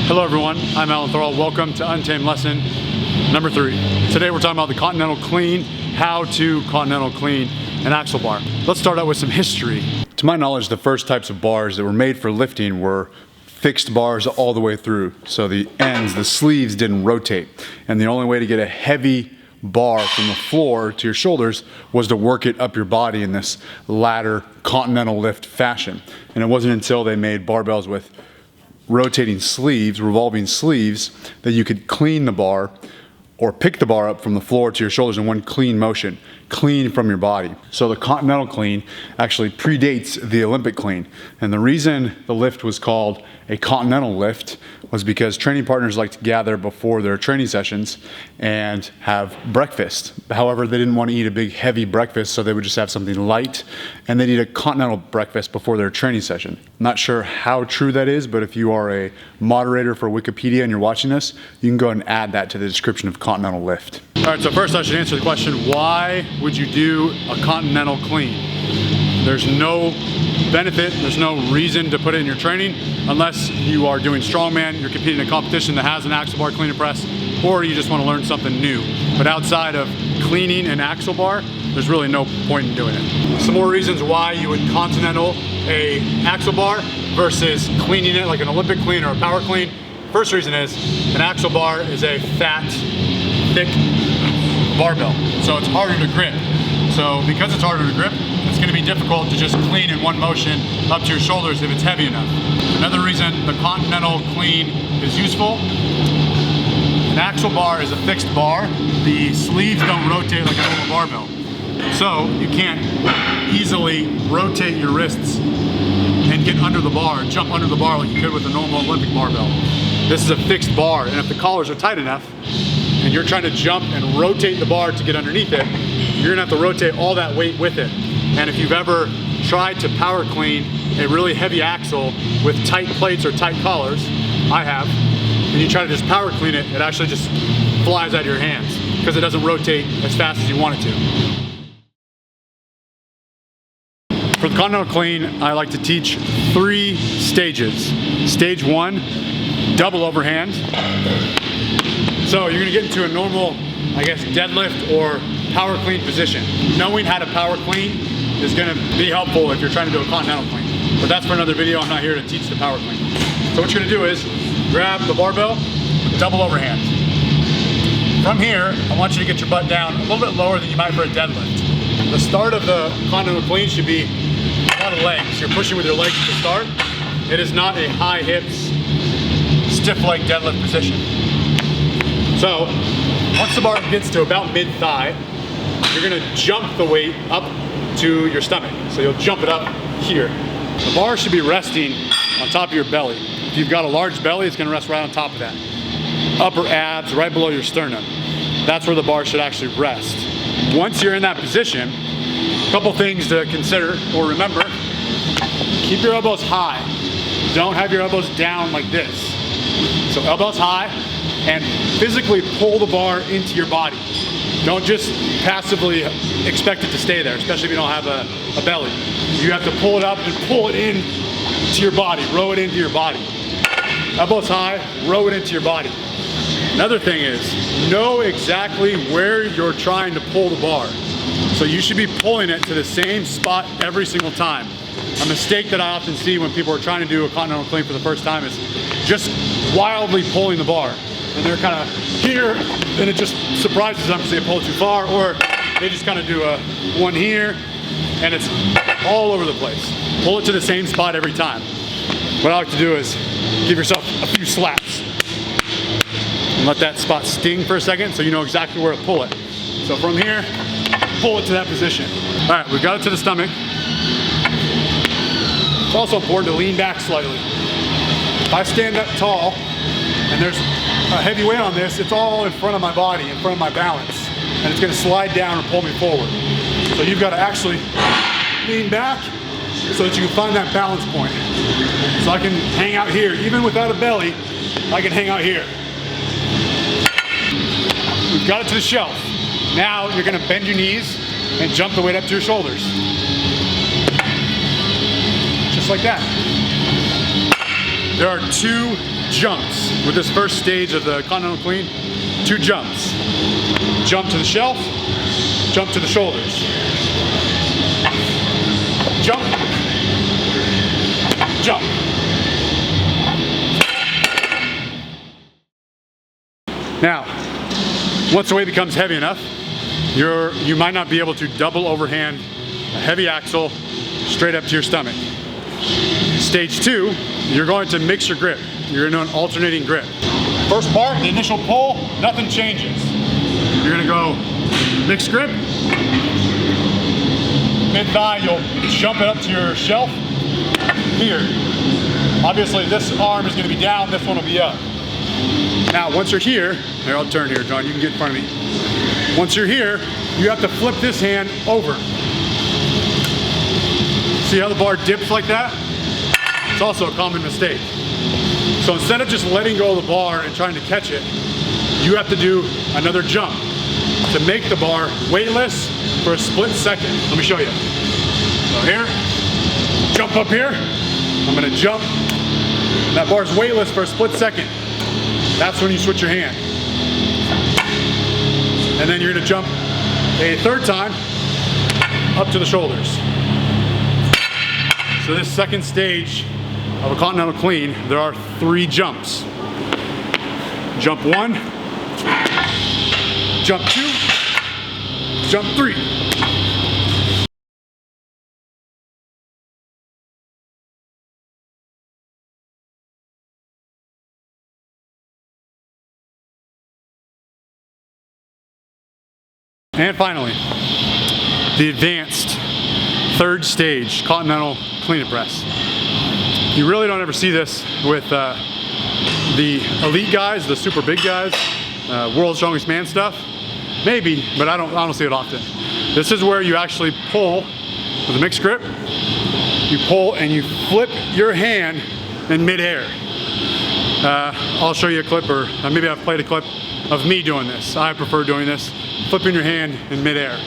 Hello everyone, I'm Alan Thorall. Welcome to Untamed lesson number 3. Today we're talking about the Continental Clean, how to Continental Clean an axle bar. Let's start out with some history. To my knowledge, the first types of bars that were made for lifting were fixed bars all the way through. So the ends, the sleeves didn't rotate. And the only way to get a heavy bar from the floor to your shoulders was to work it up your body in this ladder continental lift fashion. And it wasn't until they made barbells with rotating sleeves, revolving sleeves, that you could clean the bar or pick the bar up from the floor to your shoulders in one clean motion, clean from your body. So the Continental Clean actually predates the Olympic Clean. And the reason the lift was called a continental lift was because training partners like to gather before their training sessions and have breakfast. However, they didn't want to eat a big heavy breakfast, so they would just have something light, and they'd eat a continental breakfast before their training session. I'm not sure how true that is, but if you are a moderator for Wikipedia and you're watching this, you can go ahead and add that to the description of continental lift. All right, so first I should answer the question, why would you do a continental clean? There's no benefit, there's no reason to put it in your training unless you are doing strongman, you're competing in a competition that has an axle bar clean and press, or you just want to learn something new. But outside of cleaning an axle bar, there's really no point in doing it. Some more reasons why you would continental a axle bar versus cleaning it like an Olympic clean or a power clean. First reason is an axle bar is a fat, thick barbell, so it's harder to grip. So because it's harder to grip, it's going to be difficult to just clean in one motion up to your shoulders if it's heavy enough. Another reason the Continental Clean is useful, an axle bar is a fixed bar. The sleeves don't rotate like a normal barbell. So you can't easily rotate your wrists and get under the bar, jump under the bar like you could with a normal Olympic barbell. This is a fixed bar, and if the collars are tight enough and you're trying to jump and rotate the bar to get underneath it, you're gonna have to rotate all that weight with it. And if you've ever tried to power clean a really heavy axle with tight plates or tight collars, I have, and you try to just power clean it, it actually just flies out of your hands because it doesn't rotate as fast as you want it to. For the Continental Clean, I like to teach 3 stages. Stage 1, double overhand. So you're gonna get into a normal, I guess, deadlift or power clean position. Knowing how to power clean is gonna be helpful if you're trying to do a continental clean. But that's for another video. I'm not here to teach the power clean. So what you're gonna do is grab the barbell, double overhand. From here, I want you to get your butt down a little bit lower than you might for a deadlift. The start of the continental clean should be a lot of legs. You're pushing with your legs to start. It is not a high hips, stiff leg deadlift position. So once the bar gets to about mid-thigh, you're gonna jump the weight up to your stomach. So you'll jump it up here. The bar should be resting on top of your belly. If you've got a large belly, it's gonna rest right on top of that. Upper abs, right below your sternum. That's where the bar should actually rest. Once you're in that position, a couple things to consider or remember. Keep your elbows high. Don't have your elbows down like this. So elbows high, and physically pull the bar into your body. Don't just passively expect it to stay there, especially if you don't have a belly. You have to pull it up and pull it in to your body, row it into your body. Elbows high, row it into your body. Another thing is, know exactly where you're trying to pull the bar. So you should be pulling it to the same spot every single time. A mistake that I often see when people are trying to do a continental clean for the first time is just wildly pulling the bar. And they're kind of here, and it just surprises them because they pull it too far, or they just kind of do a one here, and it's all over the place. Pull it to the same spot every time. What I like to do is give yourself a few slaps and let that spot sting for a second so you know exactly where to pull it. So from here, pull it to that position. All right, we've got it to the stomach. It's also important to lean back slightly. If I stand up tall and there's a heavy weight on this, it's all in front of my body, in front of my balance, and it's gonna slide down and pull me forward. So you've got to actually lean back so that you can find that balance point. So I can hang out here, even without a belly, I can hang out here. We've got it to the shelf. Now you're gonna bend your knees and jump the weight up to your shoulders. Just like that. There are 2 jumps with this first stage of the Continental Clean. 2 jumps. Jump to the shelf, jump to the shoulders. Jump, jump. Now, once the weight becomes heavy enough, you might not be able to double overhand a heavy axle straight up to your stomach. Stage 2, you're going to mix your grip. You're going to do an alternating grip. First part, the initial pull, nothing changes. You're going to go mixed grip. Mid-thigh, you'll jump it up to your shelf. Here. Obviously, this arm is going to be down, this one will be up. Now, once you're here, I'll turn here, John, you can get in front of me. Once you're here, you have to flip this hand over. See how the bar dips like that? It's also a common mistake. So instead of just letting go of the bar and trying to catch it, you have to do another jump to make the bar weightless for a split second. Let me show you. So here, jump up here. I'm gonna jump. That bar's weightless for a split second. That's when you switch your hand. And then you're gonna jump a third time up to the shoulders. So this second stage of a Continental Clean, there are 3 jumps. Jump 1, jump 2, jump 3. And finally, the advanced 3rd stage Continental Clean and Press. You really don't ever see this with the elite guys, the super big guys, world's strongest man stuff. Maybe, but I don't see it often. This is where you actually pull with a mixed grip. You pull and you flip your hand in midair. I'll show you a clip, or maybe I've played a clip of me doing this. I prefer doing this, flipping your hand in midair.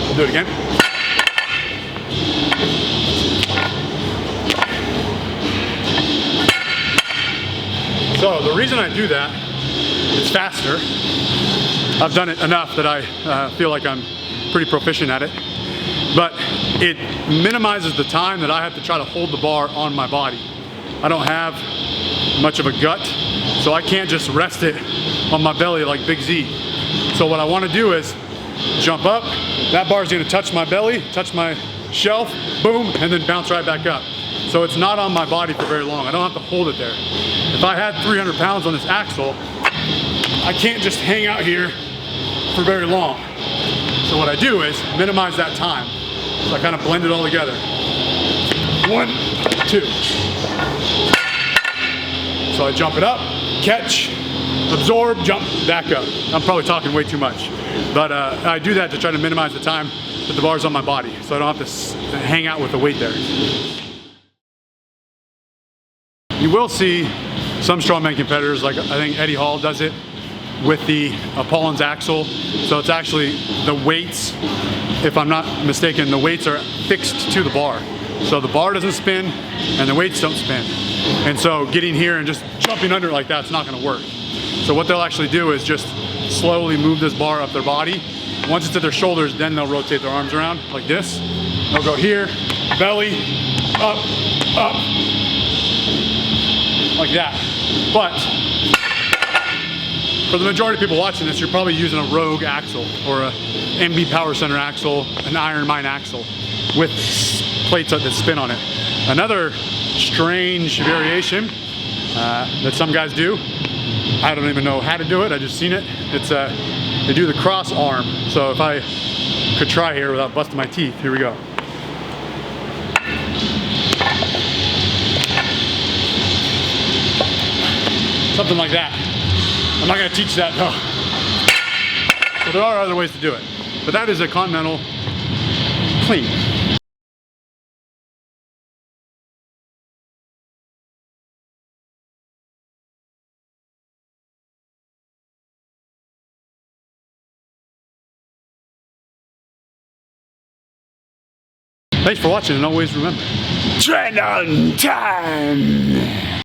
I'll do it again. So the reason I do that, it's faster. I've done it enough that I feel like I'm pretty proficient at it. But it minimizes the time that I have to try to hold the bar on my body. I don't have much of a gut, so I can't just rest it on my belly like Big Z. So what I want to do is jump up, that bar is going to touch my belly, touch my shelf, boom, and then bounce right back up. So it's not on my body for very long. I don't have to hold it there. If I had 300 pounds on this axle, I can't just hang out here for very long. So what I do is minimize that time. So I kind of blend it all together. 1, 2. So I jump it up, catch, absorb, jump, back up. I'm probably talking way too much. But I do that to try to minimize the time that the bar's on my body, so I don't have to hang out with the weight there. You will see some strongman competitors, like I think Eddie Hall does it with the Apparel's axle. So it's actually the weights, if I'm not mistaken, the weights are fixed to the bar. So the bar doesn't spin and the weights don't spin. And so getting here and just jumping under like that's not gonna work. So what they'll actually do is just slowly move this bar up their body. Once it's at their shoulders, then they'll rotate their arms around like this. They'll go here, belly, up, up, like that. But for the majority of people watching this, you're probably using a Rogue axle or a MB Power Center axle, an Iron Mine axle with plates that spin on it. Another strange variation that some guys do, I don't even know how to do it, I just seen it. It's they do the cross arm. So if I could try here without busting my teeth, here we go. Something like that. I'm not gonna teach that though. So there are other ways to do it. But that is a Continental Clean. Thanks for watching, and always remember, Trend on time.